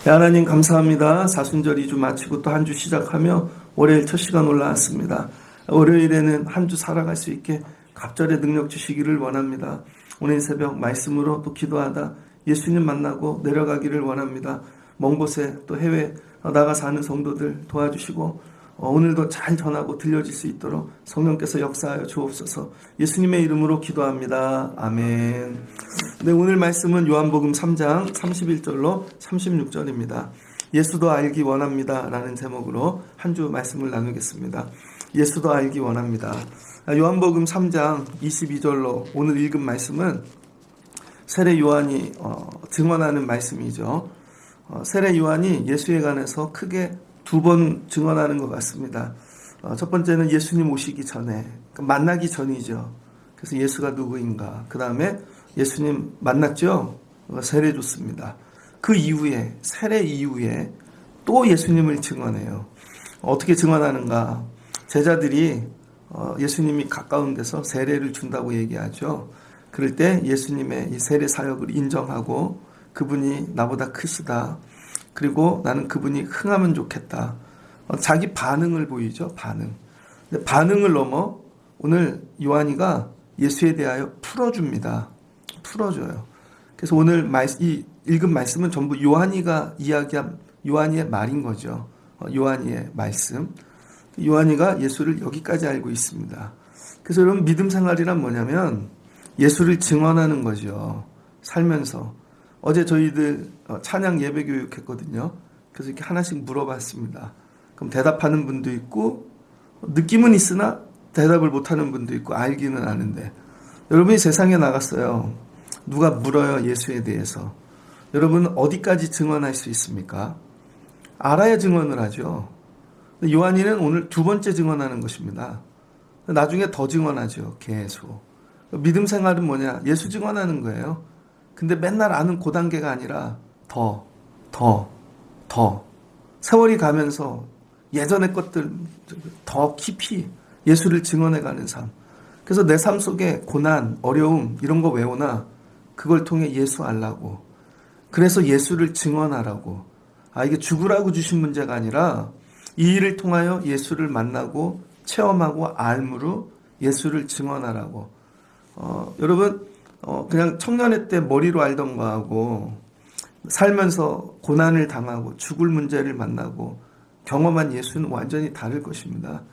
하나님 감사합니다. 사순절 2주 마치고 또 한 주 시작하며 월요일 첫 시간 올라왔습니다. 월요일에는 한 주 살아갈 수 있게 갑절의 능력 주시기를 원합니다. 오늘 새벽 말씀으로 또 기도하다 예수님 만나고 내려가기를 원합니다. 먼 곳에 또 해외 나가 사는 성도들 도와주시고 오늘도 잘 전하고 들려질 수 있도록 성령께서 역사하여 주옵소서. 예수님의 이름으로 기도합니다. 아멘. 네, 오늘 말씀은 요한복음 3장 31절로 36절입니다. 예수도 알기 원합니다 라는 제목으로 한 주 말씀을 나누겠습니다. 예수도 알기 원합니다. 요한복음 3장 22절로 오늘 읽은 말씀은 세례 요한이 증언하는 말씀이죠. 세례 요한이 예수에 관해서 크게 두 번 증언하는 것 같습니다. 첫 번째는 예수님 오시기 전에, 만나기 전이죠. 그래서 예수가 누구인가. 그 다음에 예수님 만났죠. 세례 줬습니다. 그 이후에, 세례 이후에 또 예수님을 증언해요. 어떻게 증언하는가. 제자들이 예수님이 가까운 데서 세례를 준다고 얘기하죠. 그럴 때 예수님의 이 세례 사역을 인정하고 그분이 나보다 크시다. 그리고 나는 그분이 흥하면 좋겠다. 자기 반응을 보이죠. 반응. 근데 반응을 넘어 오늘 요한이가 예수에 대하여 풀어줍니다. 풀어줘요. 그래서 오늘 이 읽은 말씀은 전부 요한이가 이야기한 요한이의 말인 거죠. 요한이의 말씀. 요한이가 예수를 여기까지 알고 있습니다. 그래서 여러분 믿음 생활이란 뭐냐면 예수를 증언하는 거죠. 살면서. 어제 저희들 찬양 예배 교육했거든요. 그래서 이렇게 하나씩 물어봤습니다. 그럼 대답하는 분도 있고 느낌은 있으나 대답을 못하는 분도 있고 알기는 아는데 여러분이 세상에 나갔어요. 누가 물어요 예수에 대해서. 여러분 어디까지 증언할 수 있습니까? 알아야 증언을 하죠. 요한이는 오늘 두 번째 증언하는 것입니다. 나중에 더 증언하죠. 계속. 믿음 생활은 뭐냐? 예수 증언하는 거예요. 근데 맨날 아는 그 단계가 아니라 더. 세월이 가면서 예전의 것들 더 깊이 예수를 증언해가는 삶. 그래서 내 삶 속에 고난, 어려움 이런 거 외우나 그걸 통해 예수 알라고. 그래서 예수를 증언하라고. 이게 죽으라고 주신 문제가 아니라 이 일을 통하여 예수를 만나고 체험하고 알므로 예수를 증언하라고. 여러분 그냥 청년회 때 머리로 알던 거하고 살면서 고난을 당하고 죽을 문제를 만나고 경험한 예수는 완전히 다를 것입니다.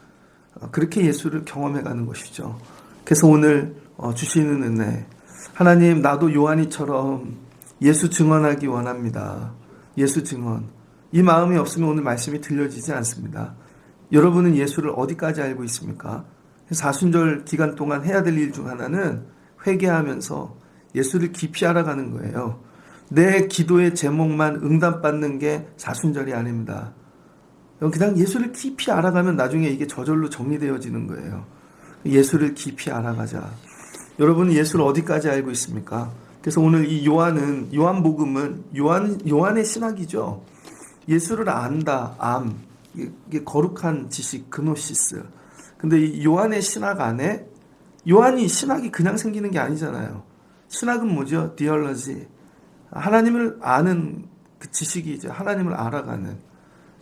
그렇게 예수를 경험해가는 것이죠. 그래서 오늘 주시는 은혜, 하나님 나도 요한이처럼 예수 증언하기 원합니다. 예수 증언. 이 마음이 없으면 오늘 말씀이 들려지지 않습니다. 여러분은 예수를 어디까지 알고 있습니까? 사순절 기간 동안 해야 될 일 중 하나는 회개하면서 예수를 깊이 알아가는 거예요. 내 기도의 제목만 응답받는 게 사순절이 아닙니다. 그냥 예수를 깊이 알아가면 나중에 이게 저절로 정리되어지는 거예요. 예수를 깊이 알아가자. 여러분은 예수를 어디까지 알고 있습니까? 그래서 오늘 이 요한복음은 요한의 신학이죠. 예수를 안다, 이게 거룩한 지식, 그노시스. 근데 이 요한의 신학 안에 요한이 신학이 그냥 생기는 게 아니잖아요. 신학은 뭐죠? 디얼러지. 하나님을 아는 그 지식이죠. 하나님을 알아가는.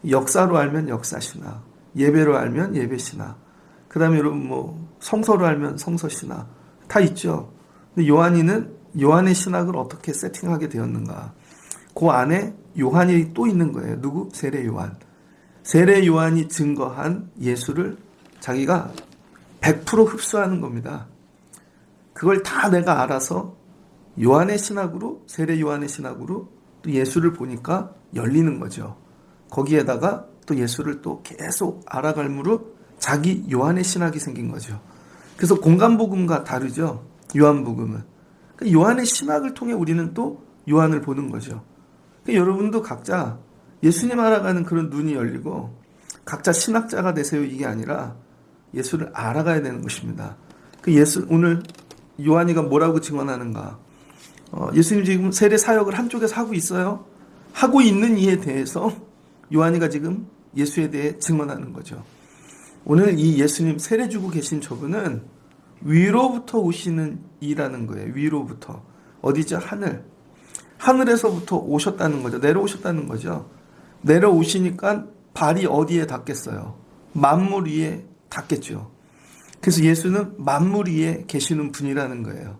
역사로 알면 역사신학. 예배로 알면 예배신학. 그 다음에 여러분 성서로 알면 성서신학. 다 있죠. 근데 요한이는 요한의 신학을 어떻게 세팅하게 되었는가. 그 안에 요한이 또 있는 거예요. 누구? 세례 요한. 세례 요한이 증거한 예수를 자기가 100% 흡수하는 겁니다. 그걸 다 내가 알아서 요한의 신학으로, 세례 요한의 신학으로 또 예수를 보니까 열리는 거죠. 거기에다가 또 예수를 또 계속 알아갈므로 자기 요한의 신학이 생긴 거죠. 그래서 공간복음과 다르죠. 요한복음은. 요한의 신학을 통해 우리는 또 요한을 보는 거죠. 여러분도 각자 예수님 알아가는 그런 눈이 열리고 각자 신학자가 되세요 이게 아니라 예수를 알아가야 되는 것입니다. 오늘 요한이가 뭐라고 증언하는가? 예수님 지금 세례 사역을 한쪽에서 하고 있어요. 하고 있는 이에 대해서 요한이가 지금 예수에 대해 증언하는 거죠. 오늘 이 예수님 세례 주고 계신 저분은 위로부터 오시는 이라는 거예요. 위로부터. 어디죠? 하늘. 하늘에서부터 오셨다는 거죠. 내려오셨다는 거죠. 내려오시니까 발이 어디에 닿겠어요? 만물 위에 닿겠죠. 그래서 예수는 만물 위에 계시는 분이라는 거예요.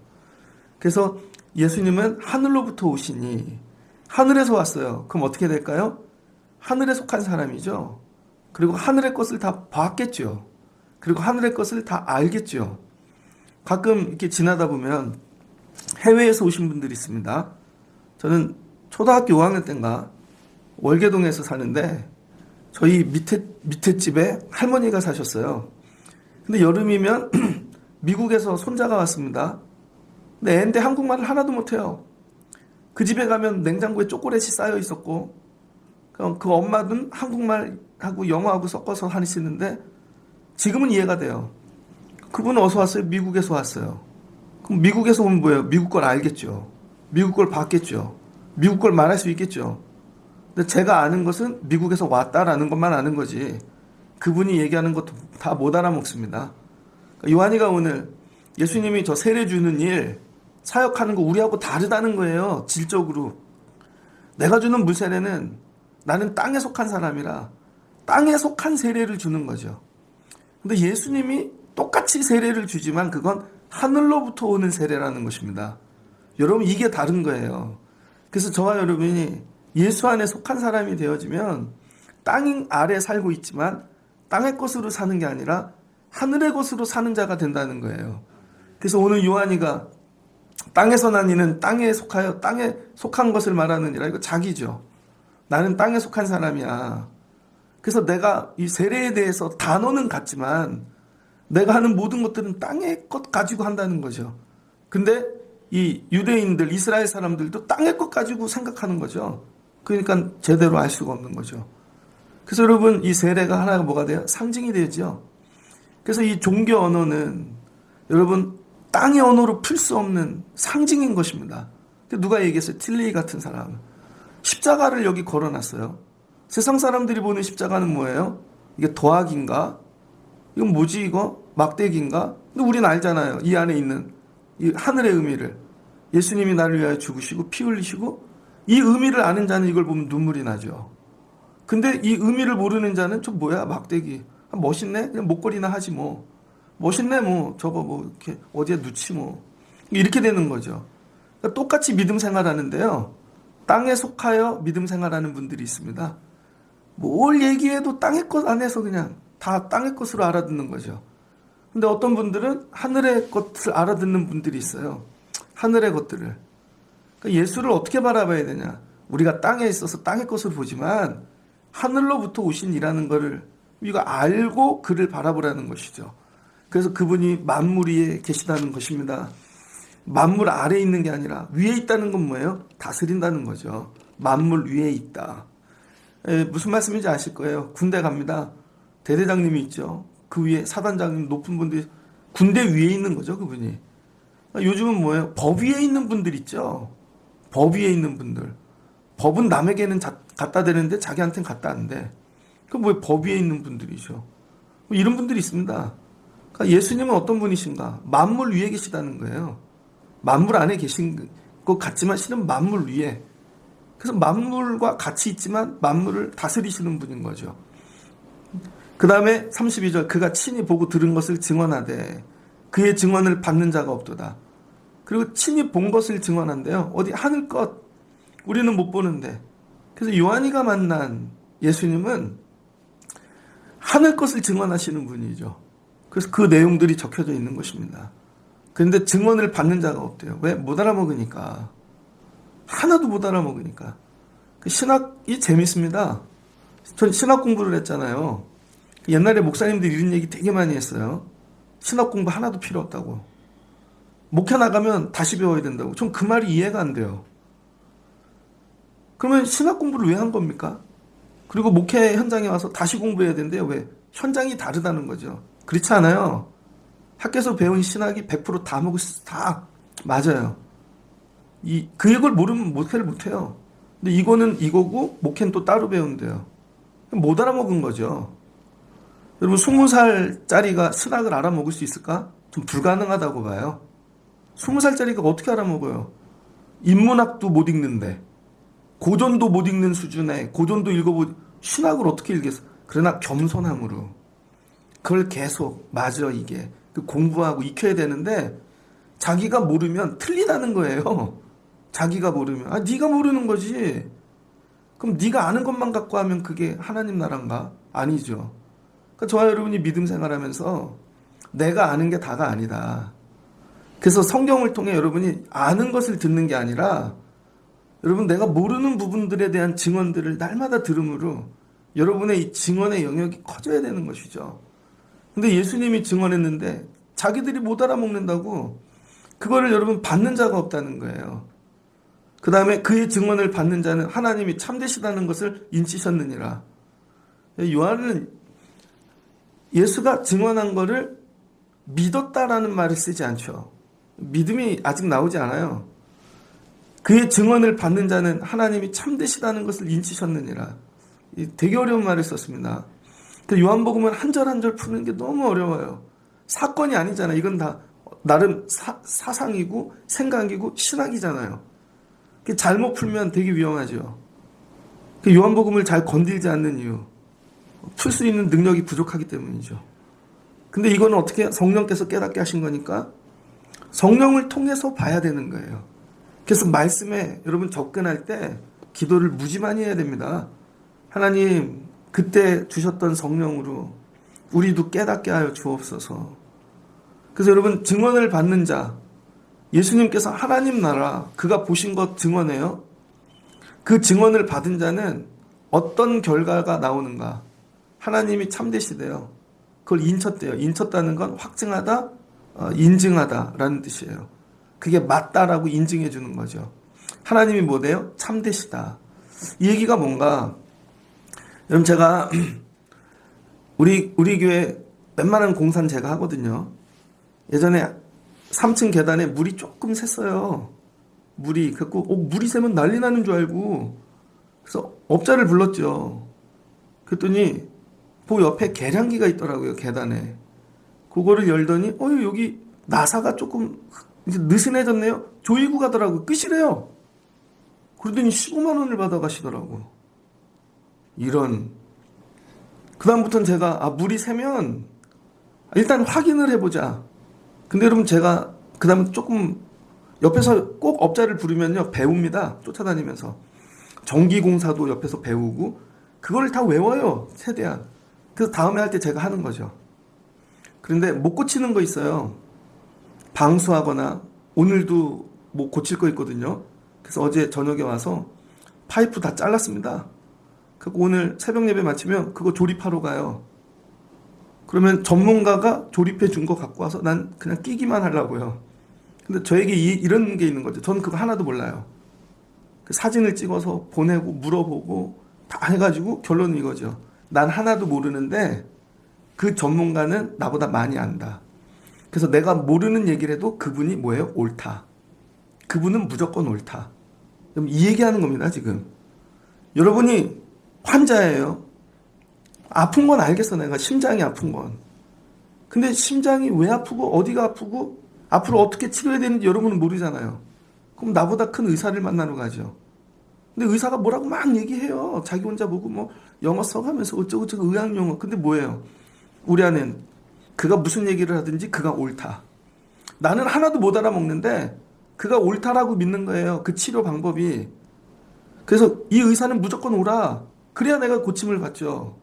그래서 예수님은 하늘로부터 오시니 하늘에서 왔어요. 그럼 어떻게 될까요? 하늘에 속한 사람이죠. 그리고 하늘의 것을 다 봤겠죠. 그리고 하늘의 것을 다 알겠죠. 가끔 이렇게 지나다 보면 해외에서 오신 분들이 있습니다. 저는 초등학교 5학년 때인가 월계동에서 사는데 저희 밑에 집에 할머니가 사셨어요. 근데 여름이면 미국에서 손자가 왔습니다. 근데 애인데 한국말을 하나도 못해요. 그 집에 가면 냉장고에 초콜릿이 쌓여 있었고 그 엄마는 한국말하고 영어하고 섞어서 하시는데 지금은 이해가 돼요. 그분은 어디서 왔어요? 미국에서 왔어요. 그럼 미국에서 오면 뭐예요? 미국 걸 알겠죠. 미국 걸 봤겠죠. 미국 걸 말할 수 있겠죠. 근데 제가 아는 것은 미국에서 왔다라는 것만 아는 거지 그분이 얘기하는 것도 다 못 알아먹습니다. 요한이가 오늘 예수님이 저 세례 주는 일 사역하는 거 우리하고 다르다는 거예요. 질적으로. 내가 주는 물세례는 나는 땅에 속한 사람이라 땅에 속한 세례를 주는 거죠. 근데 예수님이 똑같이 세례를 주지만 그건 하늘로부터 오는 세례라는 것입니다. 여러분 이게 다른 거예요. 그래서 저와 여러분이 예수 안에 속한 사람이 되어지면 땅 아래 살고 있지만 땅의 것으로 사는 게 아니라 하늘의 것으로 사는 자가 된다는 거예요. 그래서 오늘 요한이가 땅에서 난 이는 땅에 속하여 땅에 속한 것을 말하느니라. 이거 자기죠. 나는 땅에 속한 사람이야. 그래서 내가 이 세례에 대해서 단어는 같지만 내가 하는 모든 것들은 땅의 것 가지고 한다는 거죠. 근데 이 유대인들, 이스라엘 사람들도 땅의 것 가지고 생각하는 거죠. 그러니까 제대로 알 수가 없는 거죠. 그래서 여러분 이 세례가 하나가 뭐가 돼요? 상징이 되죠. 그래서 이 종교 언어는 여러분 땅의 언어로 풀 수 없는 상징인 것입니다. 누가 얘기했어요? 틸레이 같은 사람. 십자가를 여기 걸어놨어요. 세상 사람들이 보는 십자가는 뭐예요? 이게 도학인가? 이건 뭐지 이거? 막대기인가? 근데 우리는 알잖아요. 이 안에 있는 이 하늘의 의미를. 예수님이 나를 위하여 죽으시고 피 흘리시고 이 의미를 아는 자는 이걸 보면 눈물이 나죠. 근데 이 의미를 모르는 자는 저 뭐야 막대기. 멋있네? 그냥 목걸이나 하지 뭐. 멋있네 뭐 저거 뭐 이렇게 어디에 넣지 뭐. 이렇게 되는 거죠. 그러니까 똑같이 믿음 생활하는데요. 땅에 속하여 믿음 생활하는 분들이 있습니다. 뭘 얘기해도 땅의 것 안에서 그냥 다 땅의 것으로 알아듣는 거죠. 근데 어떤 분들은 하늘의 것을 알아듣는 분들이 있어요. 하늘의 것들을. 그러니까 예수를 어떻게 바라봐야 되냐. 우리가 땅에 있어서 땅의 것을 보지만 하늘로부터 오신 이라는 것을 우리가 알고 그를 바라보라는 것이죠. 그래서 그분이 만물 위에 계시다는 것입니다. 만물 아래에 있는 게 아니라 위에 있다는 건 뭐예요? 다스린다는 거죠. 만물 위에 있다. 무슨 말씀인지 아실 거예요. 군대 갑니다. 대대장님이 있죠. 그 위에 사단장님 높은 분들이 군대 위에 있는 거죠. 그분이. 요즘은 뭐예요? 법 위에 있는 분들 있죠. 법 위에 있는 분들. 법은 남에게는 갖다 대는데 자기한테는 갖다 안 돼. 그 뭐 법 위에 있는 분들이죠. 이런 분들이 있습니다. 그러니까 예수님은 어떤 분이신가? 만물 위에 계시다는 거예요. 만물 안에 계신 것 같지만 실은 만물 위에. 그래서 만물과 같이 있지만 만물을 다스리시는 분인 거죠. 그 다음에 32절 그가 친히 보고 들은 것을 증언하되 그의 증언을 받는 자가 없도다. 그리고 친히 본 것을 증언한대요. 어디 하늘 것 우리는 못 보는데. 그래서 요한이가 만난 예수님은 하늘 것을 증언하시는 분이죠. 그래서 그 내용들이 적혀져 있는 것입니다. 그런데 증언을 받는 자가 없대요. 왜? 못 알아먹으니까. 하나도 못 알아먹으니까. 신학이 재밌습니다. 전 신학 공부를 했잖아요. 옛날에 목사님들이 이런 얘기 되게 많이 했어요. 신학 공부 하나도 필요 없다고. 목회 나가면 다시 배워야 된다고. 전 그 말이 이해가 안 돼요. 그러면 신학 공부를 왜 한 겁니까? 그리고 목회 현장에 와서 다시 공부해야 된대요. 왜? 현장이 다르다는 거죠. 그렇지 않아요. 학교에서 배운 신학이 100%다 다 맞아요. 그걸 모르면 목회를 못해요. 근데 이거는 이거고 목회는 또 따로 배운대요. 못 알아먹은 거죠. 여러분 20살짜리가 신학을 알아먹을 수 있을까? 좀 불가능하다고 봐요. 20살짜리가 어떻게 알아먹어요? 인문학도 못 읽는데 고전도 못 읽는 수준에 고전도 읽어보 신학을 어떻게 읽겠어? 그러나 겸손함으로 그걸 계속 맞아 이게 공부하고 익혀야 되는데 자기가 모르면 틀리다는 거예요. 자기가 모르면 네가 모르는 거지. 그럼 네가 아는 것만 갖고 하면 그게 하나님 나라인가? 아니죠. 그러니까 저와 여러분이 믿음 생활하면서 내가 아는 게 다가 아니다. 그래서 성경을 통해 여러분이 아는 것을 듣는 게 아니라 여러분 내가 모르는 부분들에 대한 증언들을 날마다 들음으로 여러분의 이 증언의 영역이 커져야 되는 것이죠. 근데 예수님이 증언했는데 자기들이 못 알아먹는다고 그거를 여러분 받는 자가 없다는 거예요. 그 다음에 그의 증언을 받는 자는 하나님이 참되시다는 것을 인치셨느니라. 요한은 예수가 증언한 거를 믿었다라는 말을 쓰지 않죠. 믿음이 아직 나오지 않아요. 그의 증언을 받는 자는 하나님이 참되시다는 것을 인치셨느니라. 되게 어려운 말을 썼습니다. 요한복음은 한 절 한 절 푸는 게 너무 어려워요. 사건이 아니잖아요. 이건 다 나름 사상이고 생각이고 신학이잖아요. 잘못 풀면 되게 위험하죠. 요한복음을 잘 건들지 않는 이유, 풀 수 있는 능력이 부족하기 때문이죠. 근데 이거는 어떻게 성령께서 깨닫게 하신 거니까 성령을 통해서 봐야 되는 거예요. 그래서 말씀에 여러분 접근할 때 기도를 무지 많이 해야 됩니다. 하나님 그때 주셨던 성령으로 우리도 깨닫게 하여 주옵소서. 그래서 여러분 증언을 받는 자, 예수님께서 하나님 나라 그가 보신 것 증언해요. 그 증언을 받은 자는 어떤 결과가 나오는가? 하나님이 참되시대요. 그걸 인쳤대요. 인쳤다는 건 확증하다, 인증하다라는 뜻이에요. 그게 맞다라고 인증해 주는 거죠. 하나님이 뭐래요? 참되시다. 이 얘기가 뭔가 여러분 제가 우리 교회 웬만한 공사는 제가 하거든요. 예전에 3층 계단에 물이 조금 샜어요. 물이 그래서 물이 새면 난리 나는 줄 알고 그래서 업자를 불렀죠. 그랬더니 그 옆에 계량기가 있더라고요. 계단에. 그거를 열더니 여기 나사가 조금 이제 느슨해졌네요. 조이고 가더라고요. 끝이래요. 그러더니 15만 원을 받아가시더라고. 이런. 그 다음부터는 제가 물이 새면 일단 확인을 해보자. 근데 여러분 제가 그 다음에 조금 옆에서 꼭 업자를 부르면요 배웁니다. 쫓아다니면서 전기공사도 옆에서 배우고 그걸 다 외워요. 최대한. 그래서 다음에 할 때 제가 하는 거죠. 그런데 못 고치는 거 있어요. 방수하거나 오늘도 뭐 고칠 거 있거든요. 그래서 어제 저녁에 와서 파이프 다 잘랐습니다. 그리고 오늘 새벽 예배 마치면 그거 조립하러 가요. 그러면 전문가가 조립해 준 거 갖고 와서 난 그냥 끼기만 하려고요. 근데 저에게 이런 게 있는 거죠. 저는 그거 하나도 몰라요. 그 사진을 찍어서 보내고 물어보고 다 해가지고 결론은 이거죠. 난 하나도 모르는데 그 전문가는 나보다 많이 안다. 그래서 내가 모르는 얘기를 해도 그분이 뭐예요? 옳다. 그분은 무조건 옳다. 이 얘기하는 겁니다, 지금. 여러분이 환자예요. 아픈 건 알겠어, 내가. 심장이 아픈 건. 근데 심장이 왜 아프고, 어디가 아프고, 앞으로 어떻게 치료해야 되는지 여러분은 모르잖아요. 그럼 나보다 큰 의사를 만나러 가죠. 근데 의사가 뭐라고 막 얘기해요. 자기 혼자 보고 뭐 영어 써가면서 어쩌고저쩌고 의학용어. 근데 뭐예요? 우리 안엔 그가 무슨 얘기를 하든지 그가 옳다. 나는 하나도 못 알아먹는데 그가 옳다라고 믿는 거예요. 그 치료 방법이. 그래서 이 의사는 무조건 오라. 그래야 내가 고침을 받죠.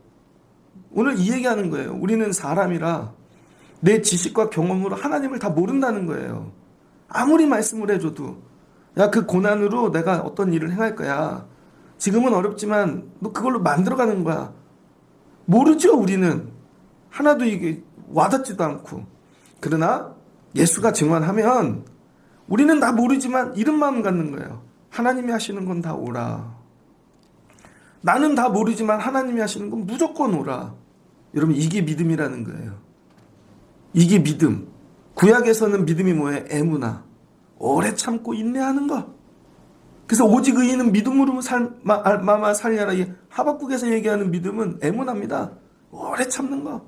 오늘 이 얘기하는 거예요. 우리는 사람이라 내 지식과 경험으로 하나님을 다 모른다는 거예요. 아무리 말씀을 해줘도 야, 그 고난으로 내가 어떤 일을 행할 거야. 지금은 어렵지만 너 그걸로 만들어가는 거야. 모르죠, 우리는. 하나도 이게 와닿지도 않고. 그러나 예수가 증언하면 우리는 다 모르지만 이런 마음 갖는 거예요. 하나님이 하시는 건 다 오라. 나는 다 모르지만 하나님이 하시는 건 무조건 오라. 여러분 이게 믿음이라는 거예요. 이게 믿음. 구약에서는 믿음이 뭐예요? 에무나. 오래 참고 인내하는 거. 그래서 오직 의인은 믿음으로 마마 살리라. 이 하박국에서 얘기하는 믿음은 애문합니다. 오래 참는 거.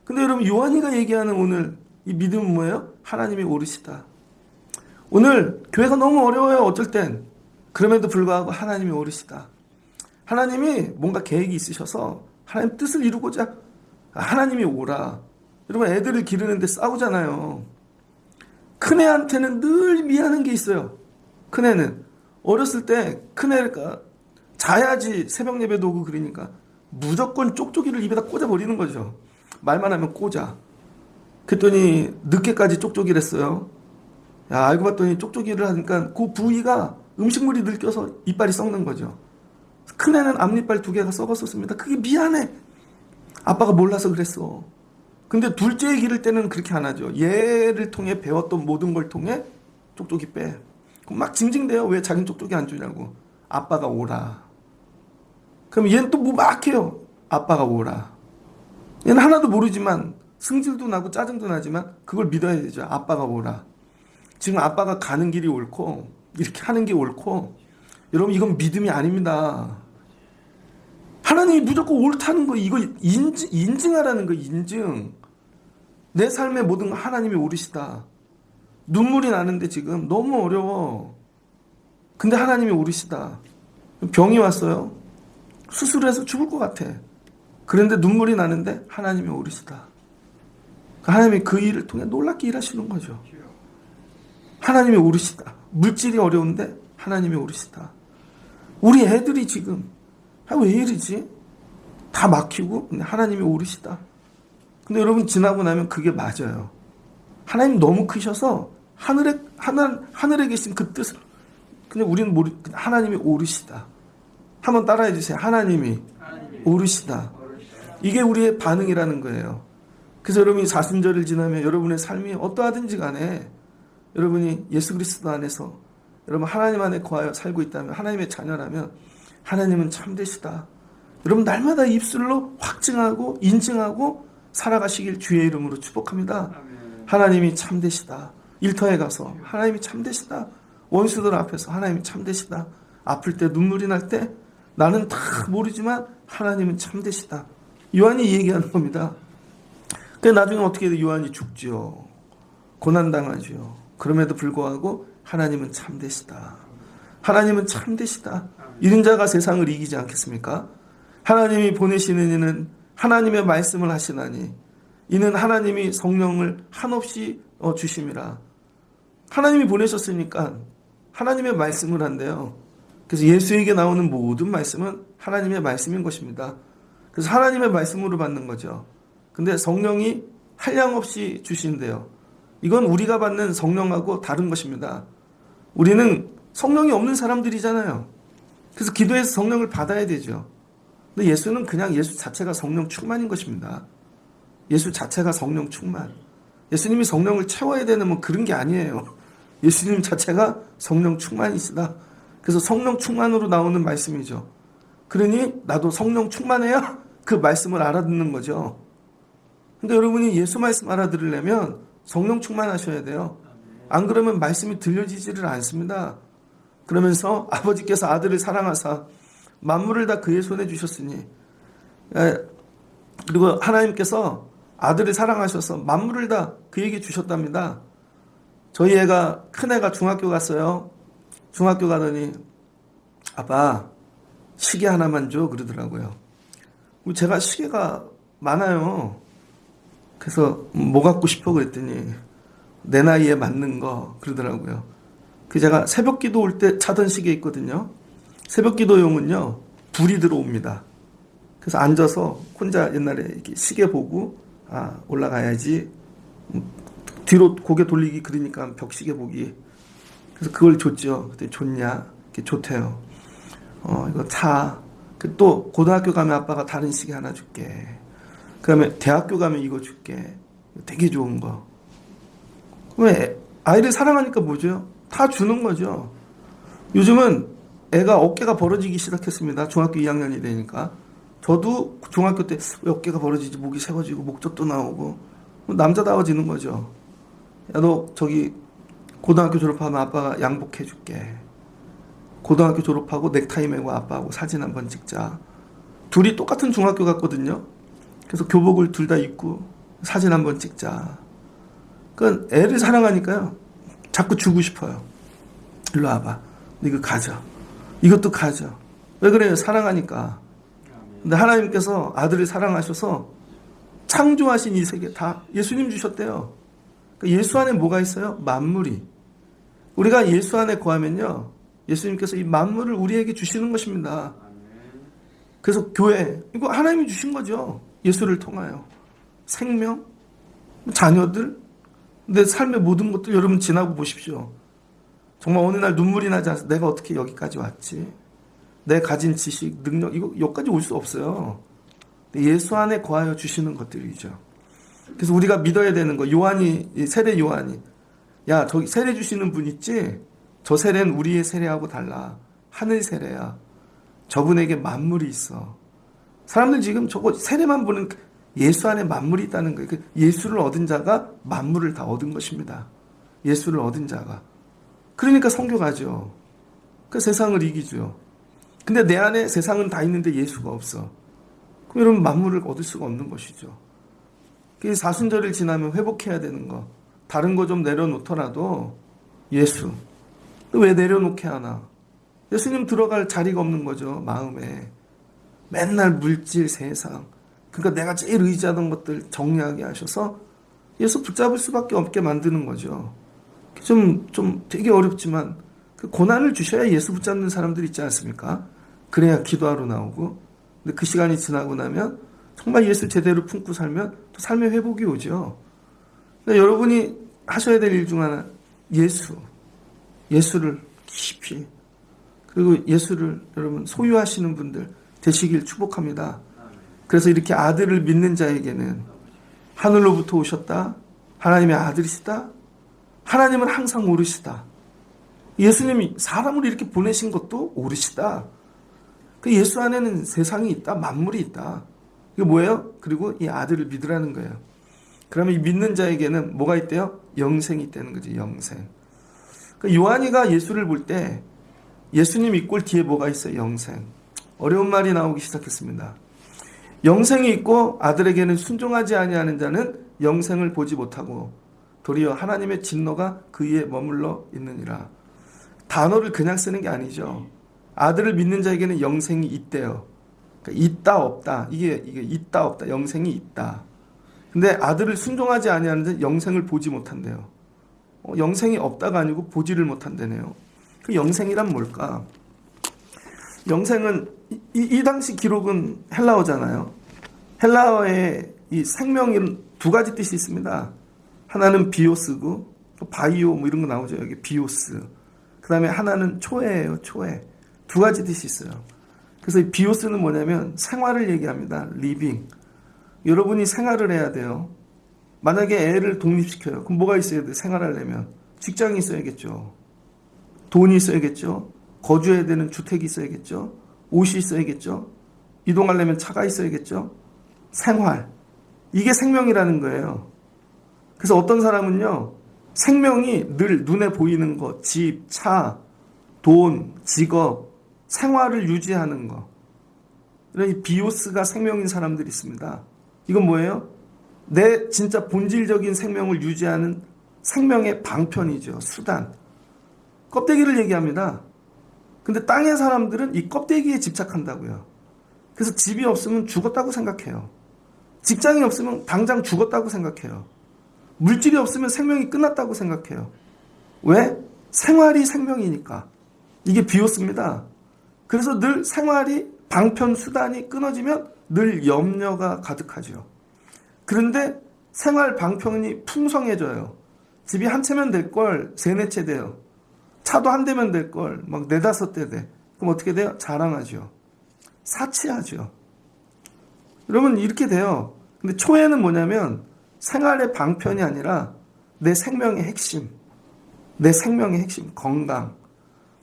근데 여러분 요한이가 얘기하는 오늘 이 믿음은 뭐예요? 하나님이 오르시다. 오늘 교회가 너무 어려워요. 어쩔 땐. 그럼에도 불구하고 하나님이 오르시다. 하나님이 뭔가 계획이 있으셔서 하나님 뜻을 이루고자 하나님이 오라. 여러분 애들을 기르는데 싸우잖아요. 큰애한테는 늘 미안한 게 있어요. 큰애는 어렸을 때 큰애가 자야지 새벽 예배도 오고 그러니까 무조건 쪽쪽이를 입에다 꽂아버리는 거죠. 말만 하면 꽂아. 그랬더니 늦게까지 쪽쪽이를 했어요. 야, 알고 봤더니 쪽쪽이를 하니까 그 부위가 음식물이 들껴서 이빨이 썩는 거죠. 큰애는 앞니빨 2개가 썩었었습니다. 그게 미안해. 아빠가 몰라서 그랬어. 근데 둘째 기를 때는 그렇게 안 하죠. 얘를 통해 배웠던 모든 걸 통해 쪽쪽이 빼. 막 징징대요. 왜 자기는 쪽쪽이 안 주냐고. 아빠가 오라. 그럼 얘는 또 뭐 막 해요. 아빠가 오라. 얘는 하나도 모르지만 승질도 나고 짜증도 나지만 그걸 믿어야 되죠. 아빠가 오라. 지금 아빠가 가는 길이 옳고 이렇게 하는 게 옳고 여러분 이건 믿음이 아닙니다. 하나님이 무조건 옳다는 거 이거 인증하라는 거 인증. 내 삶의 모든 거 하나님이 오르시다. 눈물이 나는데 지금 너무 어려워. 근데 하나님이 오르시다. 병이 왔어요. 수술해서 죽을 것 같아. 그런데 눈물이 나는데 하나님이 오르시다. 하나님이 그 일을 통해 놀랍게 일하시는 거죠. 하나님이 오르시다. 물질이 어려운데 하나님이 오르시다. 우리 애들이 지금 왜 이러지? 다 막히고 근데 하나님이 오르시다. 근데 여러분 지나고 나면 그게 맞아요. 하나님 너무 크셔서 하늘에 계신 그 뜻을 그냥 우리는 하나님이 오르시다. 한번 따라해 주세요. 하나님이 오르시다. 이게 우리의 반응이라는 거예요. 그래서 여러분이 사순절을 지나면 여러분의 삶이 어떠하든지 간에 여러분이 예수 그리스도 안에서 여러분 하나님 안에 거하여 살고 있다면 하나님의 자녀라면 하나님은 참되시다. 여러분 날마다 입술로 확증하고 인증하고 살아가시길 주의 이름으로 축복합니다. 하나님이 참되시다. 일터에 가서 하나님이 참되시다. 원수들 앞에서 하나님이 참되시다. 아플 때 눈물이 날 때 나는 다 모르지만 하나님은 참되시다. 요한이 얘기하는 겁니다. 그래서 나중에 어떻게 해도 요한이 죽지요. 고난당하지요. 그럼에도 불구하고 하나님은 참되시다. 하나님은 참되시다. 이런 자가 세상을 이기지 않겠습니까? 하나님이 보내시는 이는 하나님의 말씀을 하시나니 이는 하나님이 성령을 한없이 주심이라. 하나님이 보내셨으니까 하나님의 말씀을 한대요. 그래서 예수에게 나오는 모든 말씀은 하나님의 말씀인 것입니다. 그래서 하나님의 말씀으로 받는 거죠. 근데 성령이 한량없이 주신대요. 이건 우리가 받는 성령하고 다른 것입니다. 우리는 성령이 없는 사람들이잖아요. 그래서 기도해서 성령을 받아야 되죠. 근데 예수는 그냥 예수 자체가 성령 충만인 것입니다. 예수 자체가 성령 충만. 예수님이 성령을 채워야 되는 뭐 그런 게 아니에요. 예수님 자체가 성령 충만이시다. 그래서 성령 충만으로 나오는 말씀이죠. 그러니 나도 성령 충만해야 그 말씀을 알아듣는 거죠. 근데 여러분이 예수 말씀 알아들으려면 성령 충만하셔야 돼요. 안 그러면 말씀이 들려지지를 않습니다. 그러면서 아버지께서 아들을 사랑하사 만물을 다 그의 손에 주셨으니 그리고 하나님께서 아들을 사랑하셔서 만물을 다 그에게 주셨답니다. 저희 애가 큰애가 중학교 갔어요. 중학교 가더니 아빠 시계 하나만 줘 그러더라고요. 제가 시계가 많아요. 그래서 뭐 갖고 싶어 그랬더니 내 나이에 맞는 거 그러더라고요. 그 제가 새벽 기도 올 때 차던 시계 있거든요. 새벽 기도용은요 불이 들어옵니다. 그래서 앉아서 혼자 옛날에 이렇게 시계 보고 올라가야지 뒤로 고개 돌리기 그러니까 벽시계 보기. 그래서 그걸 줬죠. 그때 좋냐? 이렇게 좋대요. 이거 차. 또 고등학교 가면 아빠가 다른 시계 하나 줄게. 그다음에 대학교 가면 이거 줄게. 되게 좋은 거. 왜 아이를 사랑하니까 뭐죠? 다 주는 거죠. 요즘은 애가 어깨가 벌어지기 시작했습니다. 중학교 2학년이 되니까. 저도 중학교 때 어깨가 벌어지지 목이 세워지고 목젖도 나오고 남자다워지는 거죠. 야, 너 저기 고등학교 졸업하면 아빠가 양복해 줄게. 고등학교 졸업하고 넥타이 메고 아빠하고 사진 한번 찍자. 둘이 똑같은 중학교 갔거든요. 그래서 교복을 둘 다 입고 사진 한번 찍자. 그 애를 사랑하니까요. 자꾸 주고 싶어요. 일로 와봐. 이거 가져. 이것도 가져. 왜 그래요? 사랑하니까. 근데 하나님께서 아들을 사랑하셔서 창조하신 이 세계 다 예수님 주셨대요. 그러니까 예수 안에 뭐가 있어요? 만물이. 우리가 예수 안에 거하면요. 예수님께서 이 만물을 우리에게 주시는 것입니다. 그래서 교회, 이거 하나님이 주신 거죠. 예수를 통하여. 생명, 자녀들, 내 삶의 모든 것들 여러분 지나고 보십시오. 정말 어느 날 눈물이 나지 않아서 내가 어떻게 여기까지 왔지? 내 가진 지식, 능력, 이거 여기까지 올 수 없어요. 예수 안에 거하여 주시는 것들이죠. 그래서 우리가 믿어야 되는 거, 세례 요한이, 야, 저기 세례 주시는 분 있지? 저 세례는 우리의 세례하고 달라. 하늘 세례야. 저분에게 만물이 있어. 사람들 지금 저거 세례만 보는 예수 안에 만물이 있다는 거예요. 예수를 얻은 자가 만물을 다 얻은 것입니다. 예수를 얻은 자가. 그러니까 선교가죠. 그 세상을 이기죠. 근데 내 안에 세상은 다 있는데 예수가 없어. 그럼 여러분 만물을 얻을 수가 없는 것이죠. 사순절을 지나면 회복해야 되는 거. 다른 거 좀 내려놓더라도 예수. 왜 내려놓게 하나? 예수님 들어갈 자리가 없는 거죠. 마음에. 맨날 물질, 세상. 그러니까 내가 제일 의지하던 것들 정리하게 하셔서 예수 붙잡을 수밖에 없게 만드는 거죠. 좀 되게 어렵지만 그 고난을 주셔야 예수 붙잡는 사람들 있지 않습니까? 그래야 기도하러 나오고. 근데 그 시간이 지나고 나면 정말 예수 제대로 품고 살면 또 삶의 회복이 오죠. 그러니까 여러분이 하셔야 될 일 중 하나, 예수를 깊이, 그리고 예수를 여러분 소유하시는 분들 되시길 축복합니다. 그래서 이렇게 아들을 믿는 자에게는 하늘로부터 오셨다, 하나님의 아들이시다, 하나님은 항상 오르시다. 예수님이 사람을 이렇게 보내신 것도 오르시다. 그 예수 안에는 세상이 있다, 만물이 있다. 이게 뭐예요? 그리고 이 아들을 믿으라는 거예요. 그러면 이 믿는 자에게는 뭐가 있대요? 영생이 있다는 거죠. 영생. 그 요한이가 예수를 볼 때 예수님 이 꼴 뒤에 뭐가 있어요? 영생. 어려운 말이 나오기 시작했습니다. 영생이 있고 아들에게는 순종하지 아니하는 자는 영생을 보지 못하고 도리어 하나님의 진노가 그 위에 머물러 있느니라. 단어를 그냥 쓰는 게 아니죠. 아들을 믿는 자에게는 영생이 있대요. 그러니까 있다 없다. 이게 있다 없다. 영생이 있다. 근데 아들을 순종하지 아니하는 자는 영생을 보지 못한대요. 영생이 없다가 아니고 보지를 못한다네요. 그 영생이란 뭘까? 영생은 이 당시 기록은 헬라어잖아요. 헬라어에 이 생명이 두 가지 뜻이 있습니다. 하나는 비오스고 또 바이오 뭐 이런 거 나오죠. 여기 비오스. 그 다음에 하나는 초에예요. 초에. 두 가지 뜻이 있어요. 그래서 이 비오스는 뭐냐면 생활을 얘기합니다. 리빙. 여러분이 생활을 해야 돼요. 만약에 애를 독립시켜요. 그럼 뭐가 있어야 돼? 생활하려면. 직장이 있어야겠죠. 돈이 있어야겠죠. 거주해야 되는 주택이 있어야겠죠. 옷이 있어야겠죠. 이동하려면 차가 있어야겠죠. 생활. 이게 생명이라는 거예요. 그래서 어떤 사람은요. 생명이 늘 눈에 보이는 거, 집, 차, 돈, 직업, 생활을 유지하는 거. 이런 이 비오스가 생명인 사람들이 있습니다. 이건 뭐예요? 내 진짜 본질적인 생명을 유지하는 생명의 방편이죠. 수단. 껍데기를 얘기합니다. 근데 땅의 사람들은 이 껍데기에 집착한다고요. 그래서 집이 없으면 죽었다고 생각해요. 직장이 없으면 당장 죽었다고 생각해요. 물질이 없으면 생명이 끝났다고 생각해요. 왜? 생활이 생명이니까. 이게 비오스입니다. 그래서 늘 생활이 방편 수단이 끊어지면 늘 염려가 가득하죠. 그런데 생활 방편이 풍성해져요. 집이 한 채면 될 걸 세네 채 돼요. 차도 한 대면 될 걸 막 네다섯 대 돼. 그럼 어떻게 돼요? 자랑하죠. 사치하죠. 여러분 이렇게 돼요. 근데 초에는 뭐냐면 생활의 방편이 아니라 내 생명의 핵심, 내 생명의 핵심, 건강,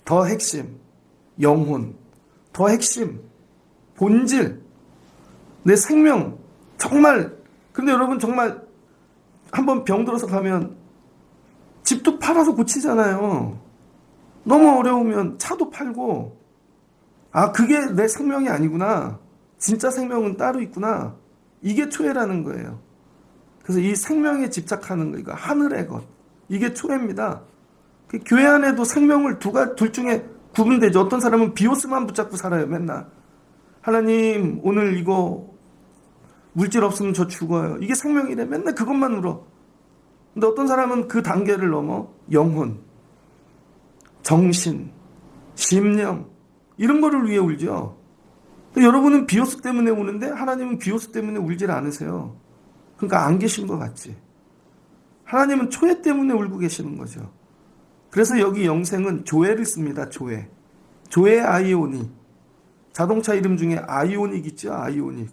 더 핵심, 영혼, 더 핵심, 본질, 내 생명, 정말. 근데 여러분 정말 한번 병들어서 가면 집도 팔아서 고치잖아요. 너무 어려우면 차도 팔고, 아, 그게 내 생명이 아니구나. 진짜 생명은 따로 있구나. 이게 초회라는 거예요. 그래서 이 생명에 집착하는 거, 이거 하늘의 것. 이게 초회입니다. 교회 안에도 생명을 둘 중에 구분되죠. 어떤 사람은 비오스만 붙잡고 살아요, 맨날. 하나님, 오늘 이거 물질 없으면 저 죽어요. 이게 생명이래. 맨날 그것만 울어. 근데 어떤 사람은 그 단계를 넘어 영혼, 정신, 심령, 이런 거를 위해 울죠. 여러분은 비오스 때문에 우는데 하나님은 비오스 때문에 울질 않으세요. 그러니까 안 계신 것 같지. 하나님은 초회 때문에 울고 계시는 거죠. 그래서 여기 영생은 조회를 씁니다. 조회. 조회 아이오닉. 자동차 이름 중에 아이오닉 있죠. 아이오닉.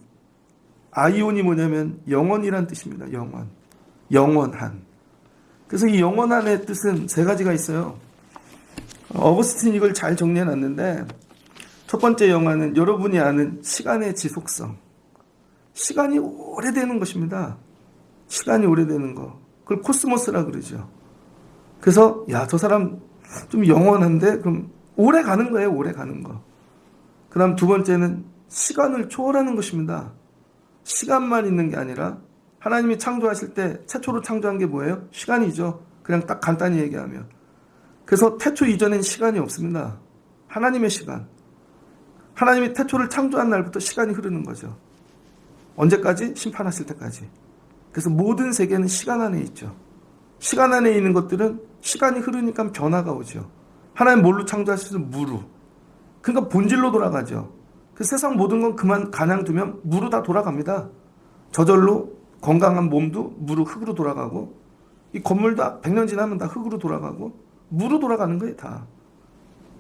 아이온이 뭐냐면 영원이란 뜻입니다. 영원. 영원한. 그래서 이 영원한의 뜻은 세 가지가 있어요. 어거스틴 이걸 잘 정리해놨는데 첫 번째 영원은 여러분이 아는 시간의 지속성. 시간이 오래되는 것입니다. 시간이 오래되는 거. 그걸 코스모스라 그러죠. 그래서 야, 저 사람 좀 영원한데 그럼 오래 가는 거예요. 오래 가는 거. 그 다음 두 번째는 시간을 초월하는 것입니다. 시간만 있는 게 아니라 하나님이 창조하실 때 최초로 창조한 게 뭐예요? 시간이죠. 그냥 딱 간단히 얘기하면. 그래서 태초 이전엔 시간이 없습니다. 하나님의 시간. 하나님이 태초를 창조한 날부터 시간이 흐르는 거죠. 언제까지? 심판하실 때까지. 그래서 모든 세계는 시간 안에 있죠. 시간 안에 있는 것들은 시간이 흐르니까 변화가 오죠. 하나님 뭘로 창조하셨어요? 무로. 그러니까 본질로 돌아가죠. 그 세상 모든 건 그만 가냥 두면 무로 다 돌아갑니다. 저절로 건강한 몸도 무로 흙으로 돌아가고 이 건물도 100년 지나면 다 흙으로 돌아가고 무로 돌아가는 거예요 다.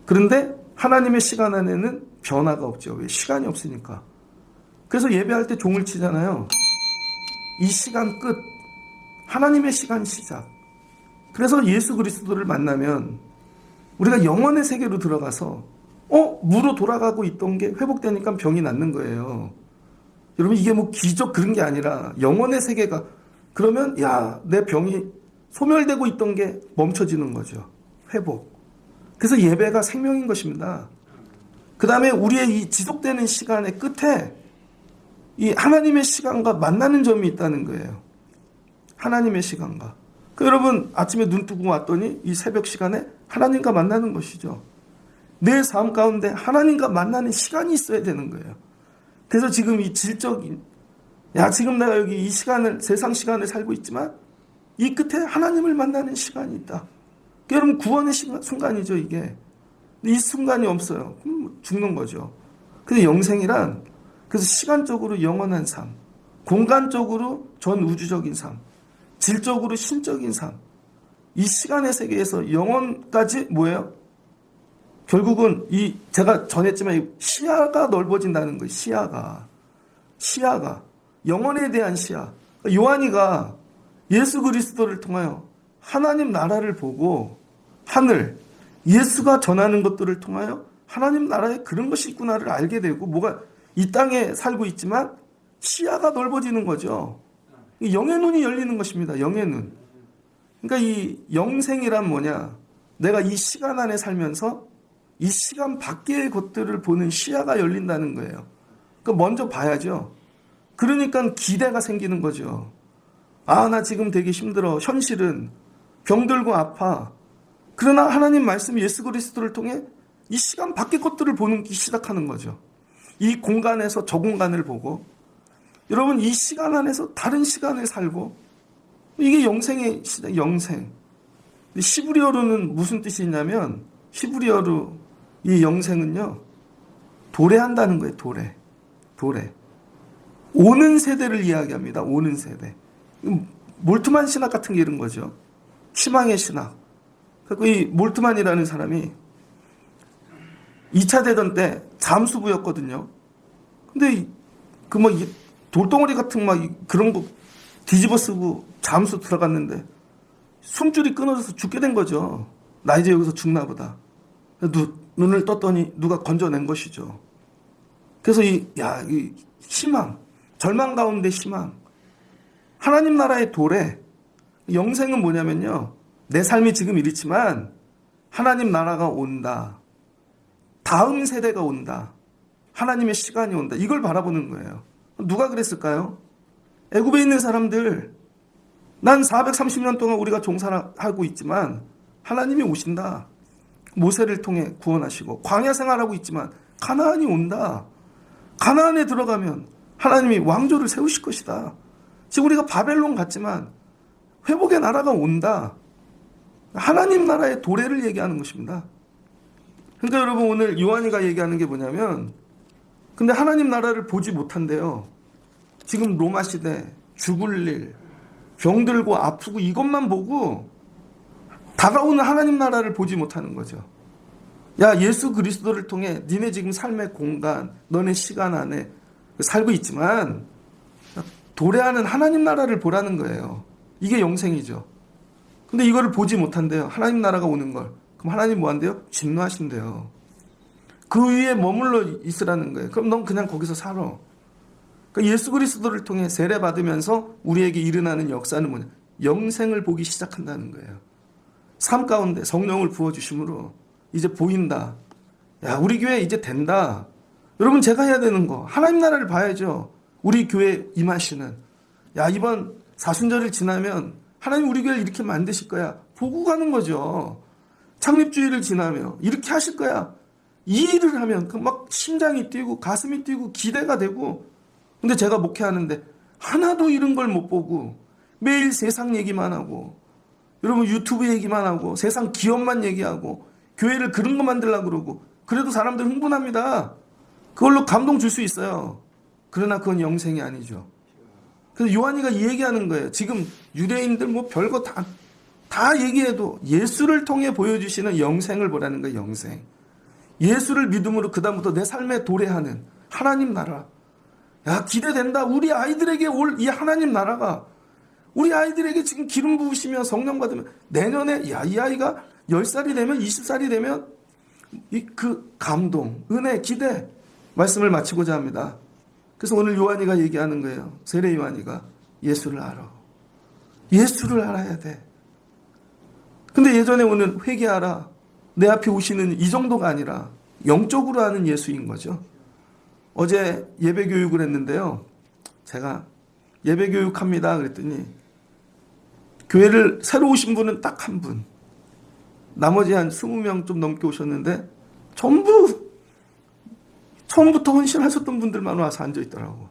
그런데 하나님의 시간 안에는 변화가 없죠. 왜? 시간이 없으니까. 그래서 예배할 때 종을 치잖아요. 이 시간 끝. 하나님의 시간 시작. 그래서 예수 그리스도를 만나면 우리가 영원의 세계로 들어가서 무로 돌아가고 있던 게 회복되니까 병이 낫는 거예요. 여러분 이게 뭐 기적 그런 게 아니라 영원의 세계가 그러면 야, 내 병이 소멸되고 있던 게 멈춰지는 거죠. 회복. 그래서 예배가 생명인 것입니다. 그 다음에 우리의 이 지속되는 시간의 끝에 이 하나님의 시간과 만나는 점이 있다는 거예요. 하나님의 시간과. 여러분 아침에 눈 뜨고 왔더니 이 새벽 시간에 하나님과 만나는 것이죠. 내 삶 가운데 하나님과 만나는 시간이 있어야 되는 거예요. 그래서 지금 이 질적인 지금 내가 여기 이 시간을 세상 시간을 살고 있지만 이 끝에 하나님을 만나는 시간이 있다. 여러분 구원의 순간이죠 이게. 이 순간이 없어요. 그럼 죽는 거죠. 그래서 영생이란 그래서 시간적으로 영원한 삶, 공간적으로 전우주적인 삶, 질적으로 신적인 삶. 이 시간의 세계에서 영원까지 뭐예요? 결국은 제가 전했지만 시야가 넓어진다는 거예요. 시야가 영원에 대한 시야. 요한이가 예수 그리스도를 통하여 하나님 나라를 보고 하늘 예수가 전하는 것들을 통하여 하나님 나라에 그런 것이 있구나를 알게 되고 뭐가 이 땅에 살고 있지만 시야가 넓어지는 거죠. 영의 눈이 열리는 것입니다. 영의 눈. 그러니까 이 영생이란 뭐냐? 내가 이 시간 안에 살면서 이 시간 밖의 것들을 보는 시야가 열린다는 거예요. 그러니까 먼저 봐야죠. 그러니까 기대가 생기는 거죠. 나 지금 되게 힘들어. 현실은 병들고 아파. 그러나 하나님 말씀 예수 그리스도를 통해 이 시간 밖의 것들을 보기 시작하는 거죠. 이 공간에서 저 공간을 보고 여러분 이 시간 안에서 다른 시간을 살고 이게 영생의 시대, 영생. 시브리어로는 무슨 뜻이 있냐면 히브리어로 이 영생은요 도래한다는 거예요. 도래. 오는 세대를 이야기합니다. 오는 세대. 몰트만 신학 같은 게 이런 거죠. 희망의 신학. 그리고 이 몰트만이라는 사람이 2차 대전 때 잠수부였거든요. 근데 돌덩어리 같은 그런 거 뒤집어 쓰고 잠수 들어갔는데 숨줄이 끊어져서 죽게 된 거죠. 나 이제 여기서 죽나 보다. 눈을 떴더니 누가 건져낸 것이죠. 그래서 이 희망, 절망 가운데 희망. 하나님 나라의 도래. 영생은 뭐냐면요. 내 삶이 지금 이렇지만 하나님 나라가 온다. 다음 세대가 온다. 하나님의 시간이 온다. 이걸 바라보는 거예요. 누가 그랬을까요? 애굽에 있는 사람들, 난 430년 동안 우리가 종살하고 있지만 하나님이 오신다. 모세를 통해 구원하시고 광야 생활하고 있지만 가나안이 온다. 가나안에 들어가면 하나님이 왕조를 세우실 것이다. 지금 우리가 바벨론 갔지만 회복의 나라가 온다. 하나님 나라의 도래를 얘기하는 것입니다. 그러니까 여러분 오늘 요한이가 얘기하는 게 뭐냐면, 근데 하나님 나라를 보지 못한대요. 지금 로마 시대 죽을 일, 병들고 아프고 이것만 보고 다가오는 하나님 나라를 보지 못하는 거죠. 야, 예수 그리스도를 통해 니네 지금 삶의 공간, 너네 시간 안에 살고 있지만 도래하는 하나님 나라를 보라는 거예요. 이게 영생이죠. 근데 이거를 보지 못한대요. 하나님 나라가 오는 걸. 그럼 하나님 뭐 한대요? 진노하신대요. 그 위에 머물러 있으라는 거예요. 그럼 넌 그냥 거기서 살아. 그러니까 예수 그리스도를 통해 세례 받으면서 우리에게 일어나는 역사는 뭐냐? 영생을 보기 시작한다는 거예요. 삶 가운데 성령을 부어주심으로 이제 보인다. 야, 우리 교회 이제 된다. 여러분, 제가 해야 되는 거 하나님 나라를 봐야죠. 우리 교회 임하시는, 야, 이번 사순절을 지나면 하나님 우리 교회를 이렇게 만드실 거야. 보고 가는 거죠. 창립주의를 지나며 이렇게 하실 거야. 이 일을 하면 그 막 심장이 뛰고 가슴이 뛰고 기대가 되고. 근데 제가 목회하는데 하나도 이런 걸 못 보고 매일 세상 얘기만 하고, 여러분 유튜브 얘기만 하고 세상 기업만 얘기하고 교회를 그런 거 만들려고 그러고, 그래도 사람들 흥분합니다. 그걸로 감동 줄 수 있어요. 그러나 그건 영생이 아니죠. 그래서 요한이가 이 얘기하는 거예요. 지금 유대인들 뭐 별거 다 얘기해도 예수를 통해 보여주시는 영생을 보라는 거예요. 영생. 예수를 믿음으로 그다음부터 내 삶에 도래하는 하나님 나라. 야, 기대된다. 우리 아이들에게 올 이 하나님 나라가, 우리 아이들에게 지금 기름 부으시며 성령 받으면 내년에, 야, 이 아이가 10살이 되면 20살이 되면 그 감동, 은혜, 기대, 말씀을 마치고자 합니다. 그래서 오늘 요한이가 얘기하는 거예요. 세례 요한이가 예수를 알아. 예수를 알아야 돼. 근데 예전에 오늘 회개하라, 내 앞에 오시는 이 정도가 아니라 영적으로 하는 예수인 거죠. 어제 예배 교육을 했는데요. 제가 예배 교육합니다 그랬더니 교회를 새로 오신 분은 딱 한 분, 나머지 한 20명 좀 넘게 오셨는데 전부 처음부터 헌신하셨던 분들만 와서 앉아있더라고.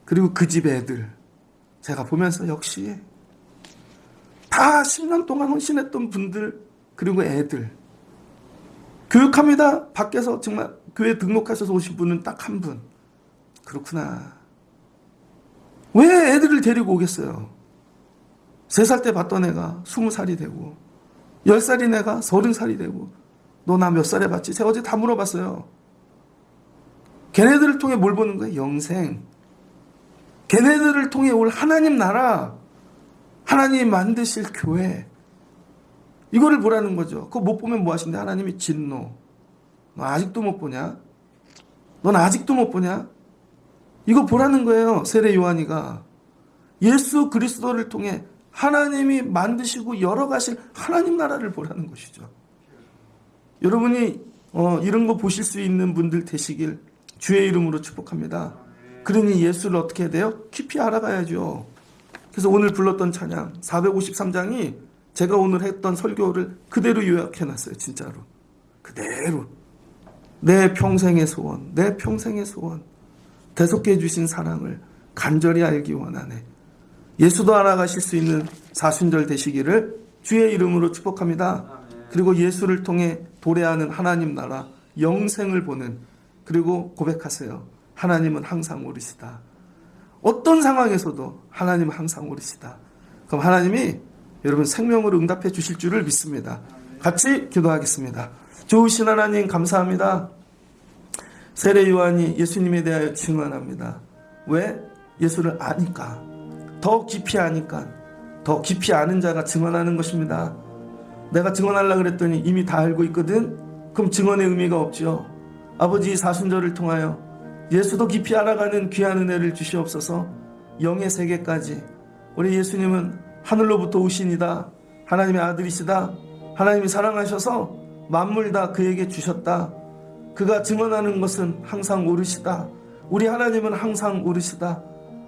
그리고 그 집 애들 제가 보면서 역시 다 10년 동안 헌신했던 분들, 그리고 애들, 교육합니다 밖에서 정말 교회 등록하셔서 오신 분은 딱 한 분. 그렇구나. 왜 애들을 데리고 오겠어요? 3살 때 봤던 애가 20살이 되고 10살인 애가 30살이 되고, 너 나 몇 살에 봤지? 제가 어제 다 물어봤어요. 걔네들을 통해 뭘 보는 거예요? 영생. 걔네들을 통해 올 하나님 나라, 하나님이 만드실 교회, 이거를 보라는 거죠. 그거 못 보면 뭐 하신대? 하나님이 진노. 너 아직도 못 보냐? 넌 아직도 못 보냐? 이거 보라는 거예요. 세례 요한이가 예수 그리스도를 통해 하나님이 만드시고 열어가실 하나님 나라를 보라는 것이죠. 여러분이 이런 거 보실 수 있는 분들 되시길 주의 이름으로 축복합니다. 그러니 예수를 어떻게 해야 돼요? 깊이 알아가야죠. 그래서 오늘 불렀던 찬양 453장이 제가 오늘 했던 설교를 그대로 요약해놨어요. 진짜로 그대로. 내 평생의 소원, 내 평생의 소원, 대속해 해주신 사랑을 간절히 알기 원하네. 예수도 알아가실 수 있는 사순절 되시기를 주의 이름으로 축복합니다. 그리고 예수를 통해 도래하는 하나님 나라, 영생을 보는, 그리고 고백하세요. 하나님은 항상 오르시다. 어떤 상황에서도 하나님은 항상 오르시다. 그럼 하나님이 여러분 생명으로 응답해 주실 줄을 믿습니다. 같이 기도하겠습니다. 좋으신 하나님 감사합니다. 세례 요한이 예수님에 대하여 증언합니다. 왜? 예수를 아니까. 더 깊이 아니까. 더 깊이 아는 자가 증언하는 것입니다. 내가 증언하려고 그랬더니 이미 다 알고 있거든. 그럼 증언의 의미가 없죠. 아버지, 사순절을 통하여 예수도 깊이 알아가는 귀한 은혜를 주시옵소서. 영의 세계까지 우리 예수님은 하늘로부터 오신이다, 하나님의 아들이시다, 하나님이 사랑하셔서 만물 다 그에게 주셨다. 그가 증언하는 것은 항상 옳으시다. 우리 하나님은 항상 옳으시다.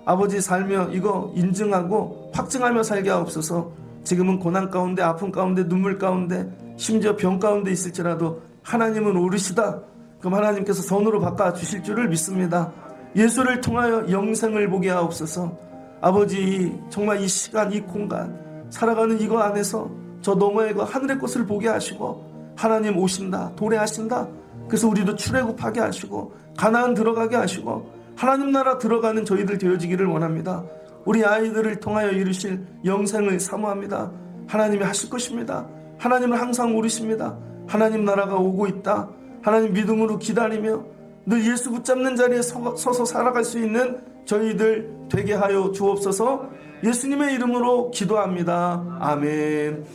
아버지 살며 이거 인증하고 확증하며 살게 하옵소서. 지금은 고난 가운데, 아픔 가운데, 눈물 가운데, 심지어 병 가운데 있을지라도 하나님은 옳으시다. 그럼 하나님께서 선으로 바꿔주실 줄을 믿습니다. 예수를 통하여 영생을 보게 하옵소서. 아버지 정말 이 시간, 이 공간, 살아가는 이거 안에서 저 너머의 그 하늘의 것을 보게 하시고 하나님 오신다, 도래하신다. 그래서 우리도 출애굽하게 하시고 가나안 들어가게 하시고 하나님 나라 들어가는 저희들 되어지기를 원합니다. 우리 아이들을 통하여 이루실 영생을 사모합니다. 하나님이 하실 것입니다. 하나님은 항상 옳으십니다. 하나님 나라가 오고 있다. 하나님 믿음으로 기다리며 늘 예수 붙잡는 자리에 서서 살아갈 수 있는 저희들 되게 하여 주옵소서. 예수님의 이름으로 기도합니다. 아멘.